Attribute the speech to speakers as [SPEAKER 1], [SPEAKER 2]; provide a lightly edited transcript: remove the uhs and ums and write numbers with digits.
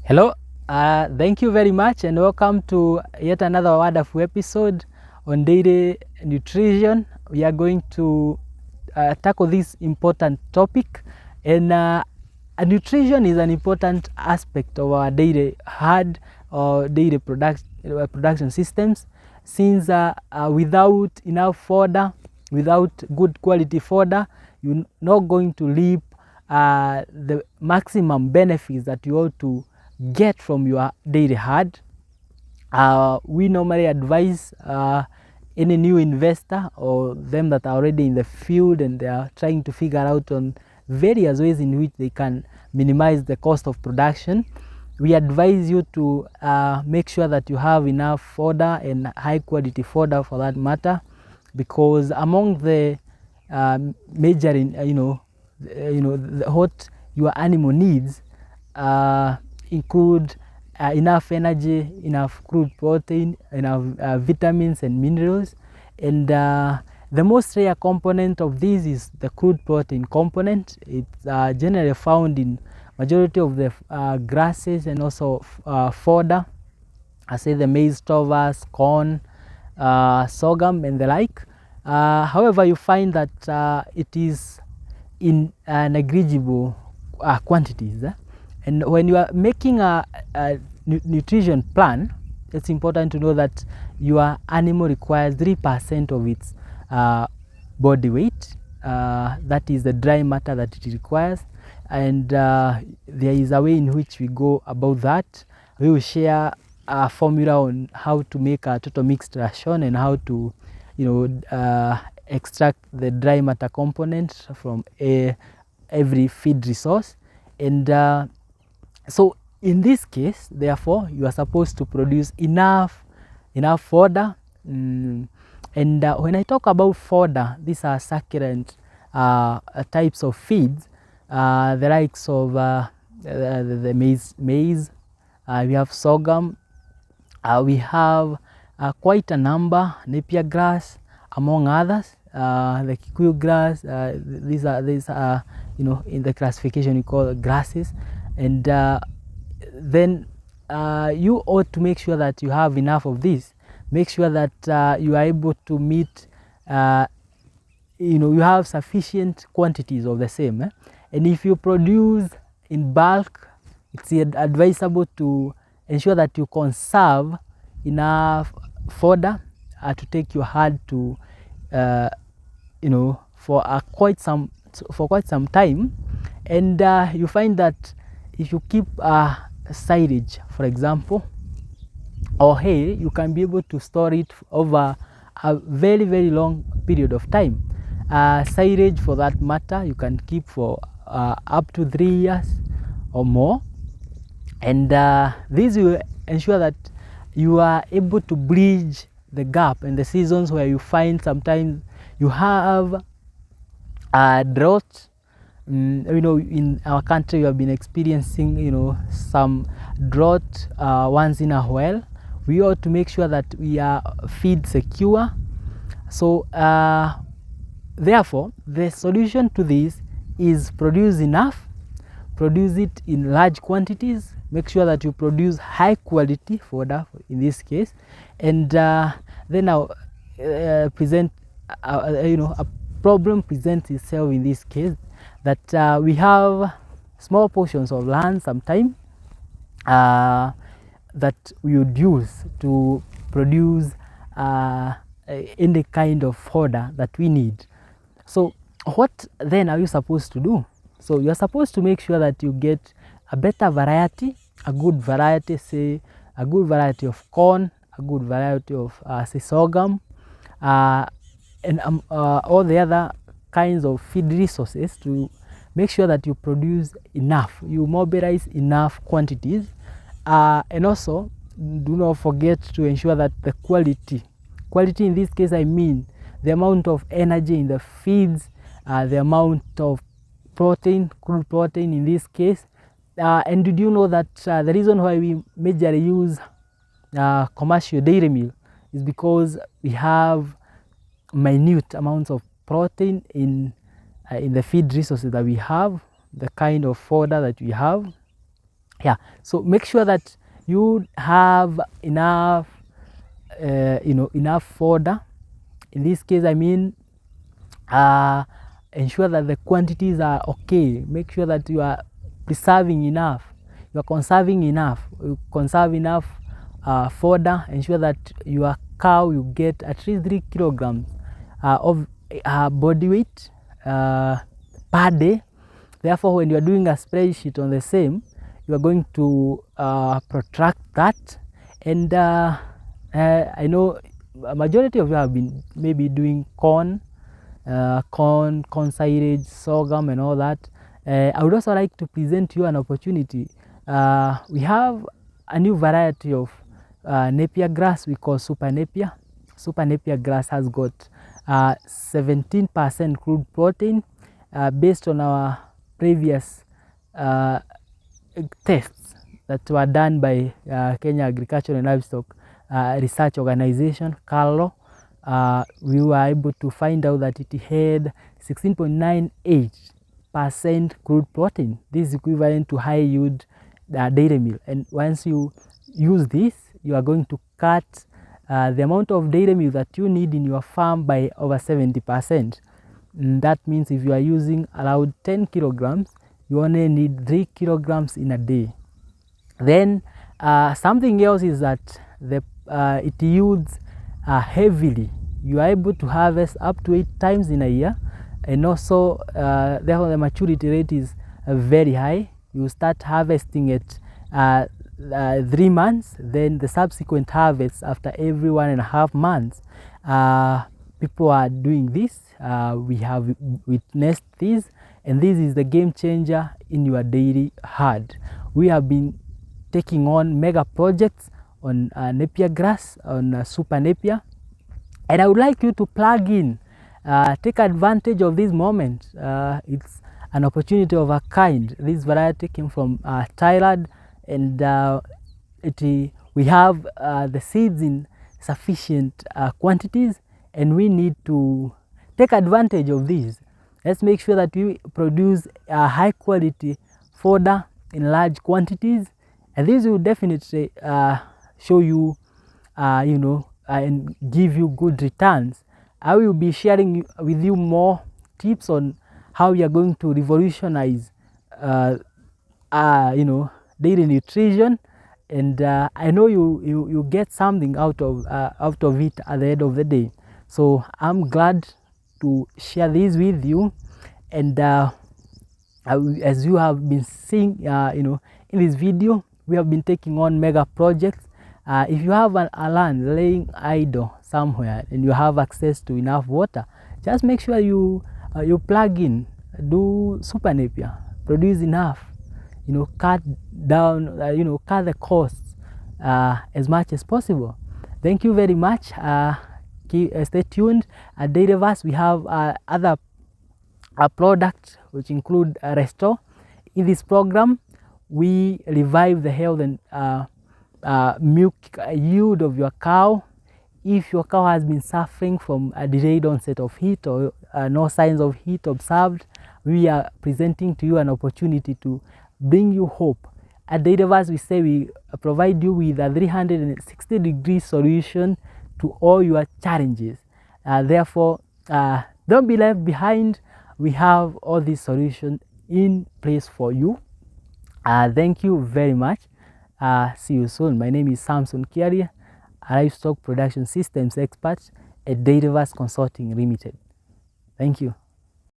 [SPEAKER 1] Hello, thank you very much and welcome to yet another wonderful episode on dairy nutrition. We are going to tackle this important topic, and nutrition is an important aspect of our dairy herd or dairy production systems, since without enough fodder, without good quality fodder, you're not going to reap the maximum benefits that you ought to get from your dairy herd. We normally advise any new investor or them that are already in the field and they are trying to figure out on various ways in which they can minimize the cost of production. We advise you to make sure that you have enough fodder and high quality fodder for that matter, because among the major what your animal needs include enough energy, enough crude protein, enough vitamins and minerals, and the most rare component of this is the crude protein component. It's generally found in majority of the grasses and also fodder, I say the maize stovers, corn, sorghum and the like. However, you find that it is in negligible quantities. And when you are making a nutrition plan, it's important to know that your animal requires 3% of its body weight. That is the dry matter that it requires, and there is a way in which we go about that. We will share a formula on how to make a total mixed ration and how to extract the dry matter component from every feed resource. And so in this case, therefore, you are supposed to produce enough fodder. And when I talk about fodder, these are succulent types of feeds, the likes of the maize, we have sorghum, we have quite a number, napier grass, among others, the Kikuyu grass. These are in the classification we call grasses. And then you ought to make sure that you have enough of this. Make sure that you are able to meet, you have sufficient quantities of the same. And if you produce in bulk, it's advisable to ensure that you conserve enough fodder to take your herd to, for quite some time. And you find that if you keep silage, for example, or hay, you can be able to store it over a very, very long period of time. Silage, for that matter, you can keep for up to 3 years or more. And this will ensure that you are able to bridge the gap in the seasons where you find sometimes you have drought. In our country, we have been experiencing, some drought once in a while. We ought to make sure that we are feed secure. So therefore, the solution to this is produce enough, produce it in large quantities, make sure that you produce high quality fodder in this case, and then I'll present a problem presents itself in this case, that we have small portions of land sometimes that we would use to produce any kind of fodder that we need. So what then are you supposed to do? So you're supposed to make sure that you get a better variety, a good variety, say a good variety of corn, a good variety of say sorghum, and all the other kinds of feed resources, to make sure that you produce enough, you mobilize enough quantities, and also do not forget to ensure that the quality in this case, I mean the amount of energy in the feeds, the amount of protein, crude protein in this case. And did you know that the reason why we majorly use commercial dairy meal is because we have minute amounts of protein in the feed resources that we have, the kind of fodder that we have. Yeah, so make sure that you have enough enough fodder. In this case, I mean, ensure that the quantities are okay. Make sure that you are preserving enough, you are conserving enough. You conserve enough fodder. Ensure that your cow, you get at least 3 kilograms of body weight per day. Therefore, when you are doing a spreadsheet on the same, you are going to protract that. And I know a majority of you have been maybe doing corn silage, sorghum and all that. I would also like to present you an opportunity. We have a new variety of napier grass we call super napier. Super napier grass has got 17% crude protein based on our previous tests that were done by Kenya Agricultural and Livestock Research Organization, CALO. We were able to find out that it had 16.98% crude protein. This is equivalent to high yield dairy meal. And once you use this, you are going to cut the amount of dairy meal that you need in your farm by over 70%. And that means if you are using around 10 kilograms, you only need 3 kilograms in a day. Then something else is that it yields heavily. You are able to harvest up to 8 times in a year, and also therefore the maturity rate is very high. You start harvesting it 3 months, then the subsequent harvests after every 1.5 months. People are doing this. We have witnessed this, and this is the game changer in your dairy herd. We have been taking on mega projects on napier grass, on super napier, and I would like you to plug in, take advantage of this moment. It's an opportunity of a kind. This variety came from Thailand, and we have the seeds in sufficient quantities, and we need to take advantage of this. Let's make sure that we produce high quality fodder in large quantities, and this will definitely show you, and give you good returns. I will be sharing with you more tips on how you are going to revolutionize, dairy nutrition, and I know you get something out of it at the end of the day. So I'm glad to share this with you, and as you have been seeing, in this video, we have been taking on mega projects. If you have a land laying idle somewhere and you have access to enough water, just make sure you plug in, do super napier, produce enough, cut down, cut the costs as much as possible. Thank you very much. Stay tuned. At Dairyverse, we have other products which include Restore. In this program, we revive the health and milk yield of your cow. If your cow has been suffering from a delayed onset of heat or no signs of heat observed, we are presenting to you an opportunity to bring you hope. At Dairyverse, we say we provide you with a 360-degree solution to all your challenges. Therefore, don't be left behind. We have all these solutions in place for you. Thank you very much. See you soon. My name is Samson Kiaria, a livestock production systems expert at Dairyverse Consulting Limited. Thank you.